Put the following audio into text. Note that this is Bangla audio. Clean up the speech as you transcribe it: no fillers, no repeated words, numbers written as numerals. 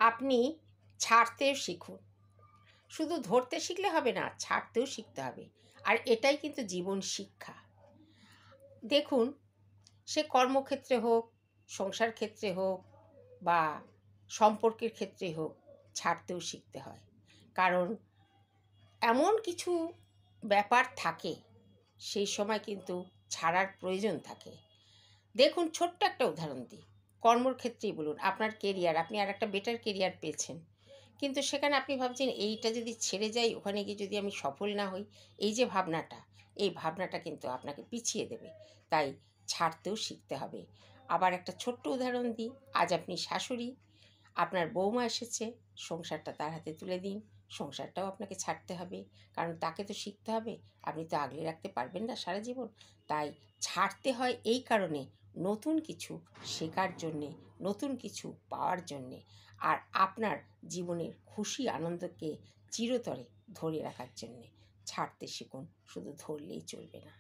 আপনি ছাড়তেও শিখুন। শুধু ধরতে শিখলে হবে না, ছাড়তেও শিখতে হবে। আর এটাই কিন্তু জীবন শিক্ষা। দেখুন, সে কর্মক্ষেত্রে হোক, সংসার ক্ষেত্রে হোক বা সম্পর্কের ক্ষেত্রে হোক, ছাড়তেও শিখতে হয়। কারণ এমন কিছু ব্যাপার থাকে, সেই সময় কিন্তু ছাড়ার প্রয়োজন থাকে। দেখুন, ছোট্ট একটা উদাহরণ দিই। কর্মক্ষেত্রেই বলুন, আপনার কেরিয়ার, আপনি আর একটা বেটার কেরিয়ার পেয়েছেন, কিন্তু সেখানে আপনি ভাবছেন এইটা যদি ছেড়ে যাই, ওখানে গিয়ে যদি আমি সফল না হই, এই যে ভাবনাটা, এই ভাবনাটা কিন্তু আপনাকে পিছিয়ে দেবে। তাই ছাড়তেও শিখতে হবে। আবার একটা ছোট্ট উদাহরণ দিই। আজ আপনি শাশুড়ি, আপনার বৌমা এসেছে, সংসারটা তার হাতে তুলে দিন। সংসারটাও আপনাকে ছাড়তে হবে, কারণ তাকে তো শিখতে হবে। আপনি তো আগলে রাখতে পারবেন না সারা জীবন। তাই ছাড়তে হয় এই কারণে, নতুন কিছু শেখার জন্যে, নতুন কিছু পাওয়ার জন্যে, আর আপনার জীবনের খুশি আনন্দকে চিরতরে ধরে রাখার জন্যে। ছাড়তে শিখুন, শুধু ধরলেই চলবে না।